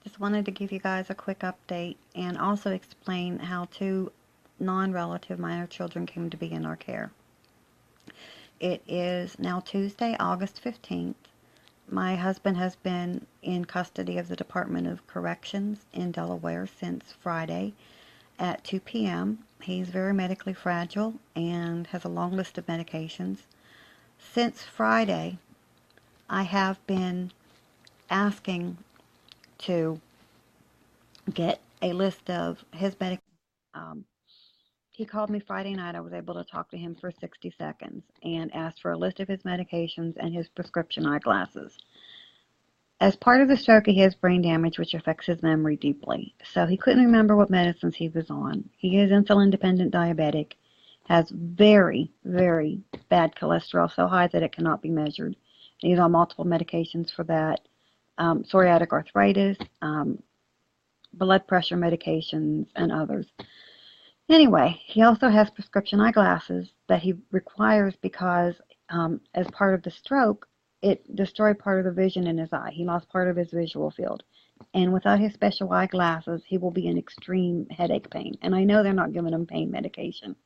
Just wanted to give you guys a quick update and also explain how two non-relative minor children came to be in our care. It is now Tuesday, August 15th. My husband has been in custody of the Department of Corrections in Delaware since Friday at 2 p.m. He's very medically fragile and has a long list of medications. Since Friday, I have been asking to get a list of his medications. Um, he called me Friday night. I was able to talk to him for 60 seconds and asked for a list of his medications and his prescription eyeglasses. As part of the stroke, he has brain damage, which affects his memory deeply. So he couldn't remember what medicines he was on. He is insulin-dependent diabetic, has very, very bad cholesterol, so high that it cannot be measured. He's on multiple medications for that, psoriatic arthritis, blood pressure medications, and others. Anyway, he also has prescription eyeglasses that he requires because as part of the stroke, it destroyed part of the vision in his eye. He lost part of his visual field. And without his special eyeglasses, he will be in extreme headache pain. And I know they're not giving him pain medication.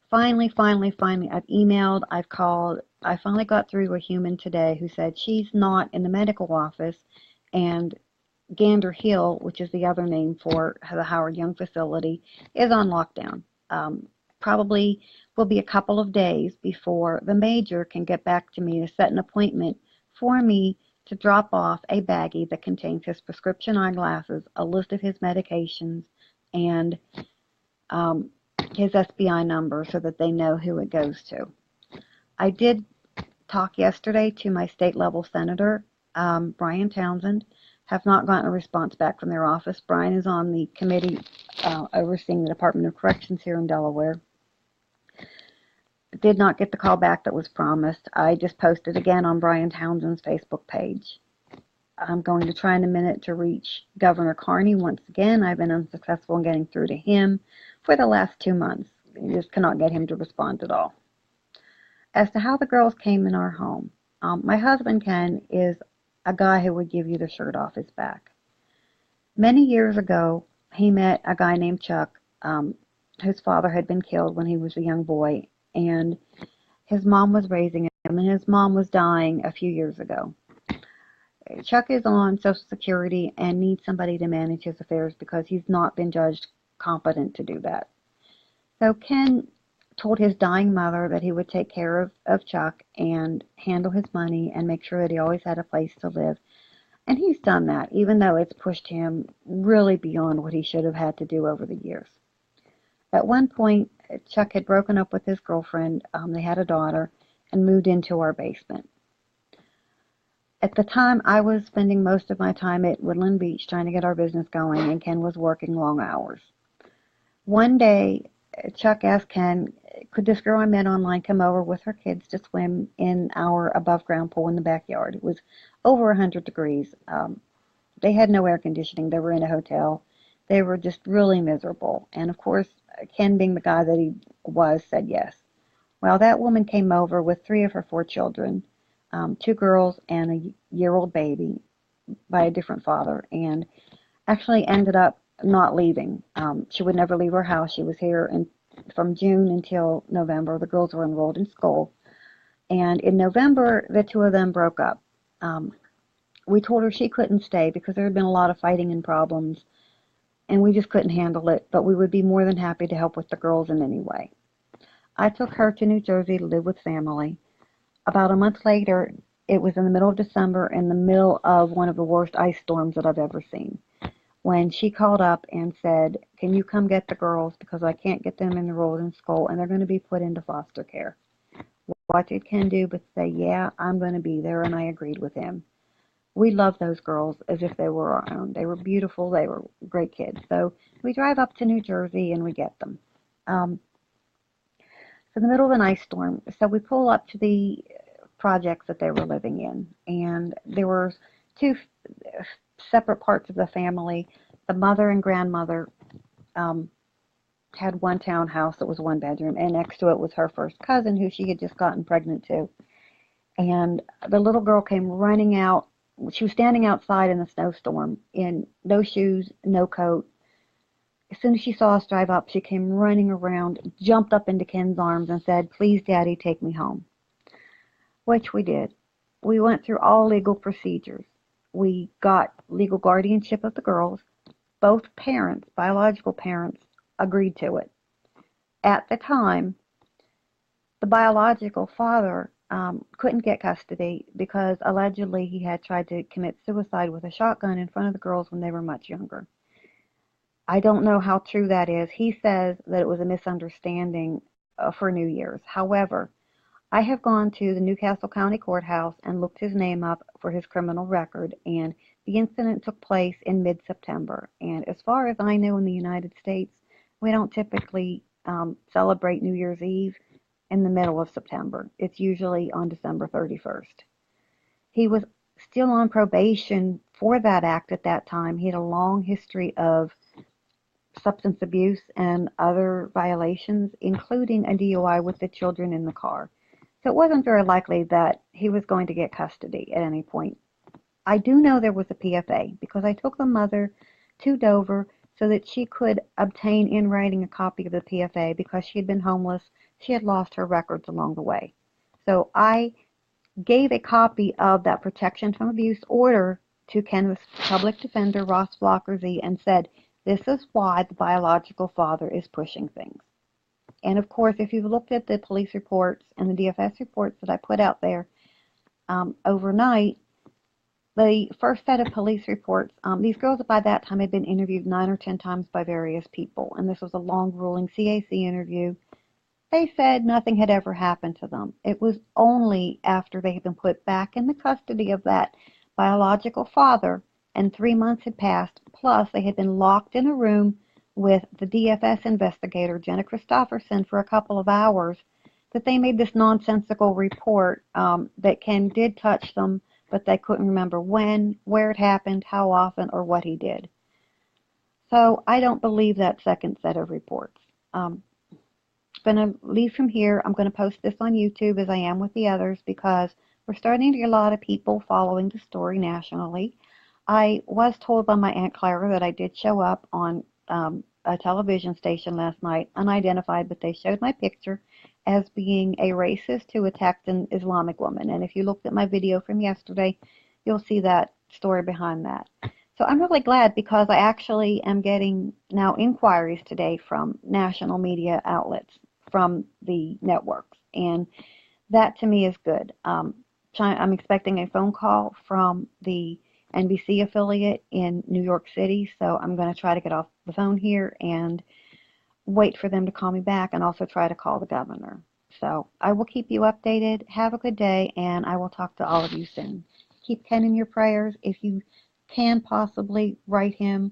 Finally, I've emailed, I've called. I finally got through to a human today who said she's not in the medical office, and Gander Hill, which is the other name for the Howard Young facility, is on lockdown. Probably will be a couple of days before the major can get back to me to set an appointment for me to drop off a baggie that contains his prescription eyeglasses, a list of his medications, and um, his SBI number so that they know who it goes to. I did talk yesterday to my state level senator, Brian Townsend. Have not gotten a response back from their office. Brian is on the committee overseeing the Department of Corrections here in Delaware. Did not get the call back that was promised. I just posted again on Brian Townsend's Facebook page. I'm going to try in a minute to reach Governor Carney once again. I've been unsuccessful in getting through to him for the last 2 months. I just cannot get him to respond at all. As to how the girls came in our home, my husband, Ken, is a guy who would give you the shirt off his back. Many years ago, he met a guy named Chuck, whose father had been killed when he was a young boy, and his mom was raising him, and his mom was dying a few years ago. Chuck is on Social Security and needs somebody to manage his affairs because he's not been judged competent to do that. So Ken told his dying mother that he would take care of Chuck and handle his money and make sure that he always had a place to live. And he's done that, even though it's pushed him really beyond what he should have had to do over the years. At one point, Chuck had broken up with his girlfriend. They had a daughter and moved into our basement. At the time, I was spending most of my time at Woodland Beach trying to get our business going, and Ken was working long hours. One day, Chuck asked Ken, could this girl I met online come over with her kids to swim in our above-ground pool in the backyard? It was over 100 degrees. They had no air conditioning. They were in a hotel. They were just really miserable. And, of course, Ken, being the guy that he was, said yes. Well, that woman came over with 3 of her 4 children, 2 girls and a year-old baby by a different father, and actually ended up not leaving. She would never leave her house. She was here from June until November. The girls were enrolled in school. And in November, the 2 of them broke up. We told her she couldn't stay because there had been a lot of fighting and problems, and we just couldn't handle it, but we would be more than happy to help with the girls in any way. I took her to New Jersey to live with family. About a month later, it was in the middle of December, in the middle of one of the worst ice storms that I've ever seen, when she called up and said, can you come get the girls because I can't get them enrolled in school and they're going to be put into foster care. What did Ken do but say, yeah, I'm going to be there, and I agreed with him. We loved those girls as if they were our own. They were beautiful. They were great kids. So we drive up to New Jersey and we get them. It's in the middle of an ice storm, so we pull up to the projects that they were living in, and there were 2 separate parts of the family. The mother and grandmother had one townhouse that was 1 bedroom, and next to it was her first cousin, who she had just gotten pregnant to. And the little girl came running out She was standing outside in the snowstorm in no shoes, no coat. As soon as she saw us drive up, she came running around, jumped up into Ken's arms and said, "Please, Daddy, take me home." Which we did. We went through all legal procedures. We got legal guardianship of the girls. Both parents, biological parents, agreed to it. At the time, the biological father couldn't get custody because allegedly he had tried to commit suicide with a shotgun in front of the girls when they were much younger. I don't know how true that is. He says that it was a misunderstanding for New Year's. However, I have gone to the Newcastle County Courthouse and looked his name up for his criminal record, and the incident took place in mid-September. And as far as I know, in the United States, we don't typically celebrate New Year's Eve in the middle of September. It's usually on December 31st. He was still on probation for that act at that time. He had a long history of substance abuse and other violations, including a DUI with the children in the car. So it wasn't very likely that he was going to get custody at any point. I do know there was a PFA because I took the mother to Dover so that she could obtain in writing a copy of the PFA because she had been homeless. She had lost her records along the way. So I gave a copy of that protection from abuse order to Ken's public defender, Ross Blockersy, and said, "This is why the biological father is pushing things." And of course, if you've looked at the police reports and the DFS reports that I put out there overnight, the first set of police reports, these girls by that time had been interviewed 9 or 10 times by various people, and this was a long, grueling CAC interview. They said nothing had ever happened to them. It was only after they had been put back in the custody of that biological father and 3 months had passed, plus they had been locked in a room with the DFS investigator, Jenna Christopherson, for a couple of hours, that they made this nonsensical report that Ken did touch them, but they couldn't remember when, where it happened, how often, or what he did. So I don't believe that second set of reports. I'm going to leave from here. I'm going to post this on YouTube as I am with the others because we're starting to get a lot of people following the story nationally. I was told by my Aunt Clara that I did show up on a television station last night, unidentified, but they showed my picture as being a racist who attacked an Islamic woman. And if you looked at my video from yesterday, you'll see that story behind that. So I'm really glad because I actually am getting now inquiries today from national media outlets, from the networks, and that to me is good. I'm expecting a phone call from the NBC affiliate in New York City, so I'm going to try to get off the phone here and wait for them to call me back and also try to call the governor. So I will keep you updated. Have a good day, and I will talk to all of you soon. Keep Ken in your prayers. If you can possibly write him,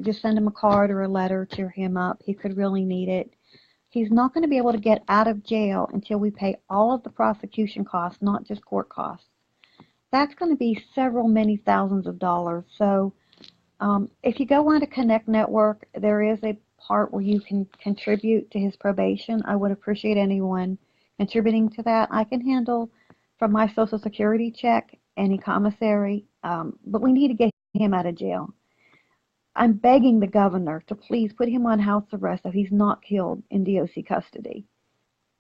just send him a card or a letter, cheer him up. He could really need it. He's not going to be able to get out of jail until we pay all of the prosecution costs, not just court costs. That's going to be many thousands of dollars. So if you go on to Connect Network, there is a part where you can contribute to his probation. I would appreciate anyone contributing to that. I can handle from my Social Security check any commissary, but we need to get him out of jail. I'm begging the governor to please put him on house arrest so he's not killed in DOC custody.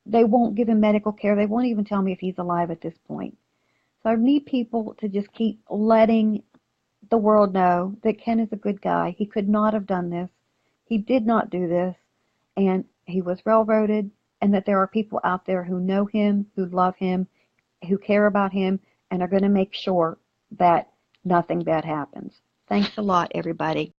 They won't give him medical care. They won't even tell me if he's alive at this point. So I need people to just keep letting the world know that Ken is a good guy. He could not have done this. He did not do this, and he was railroaded, and that there are people out there who know him, who love him, who care about him, and are going to make sure that nothing bad happens. Thanks a lot, everybody.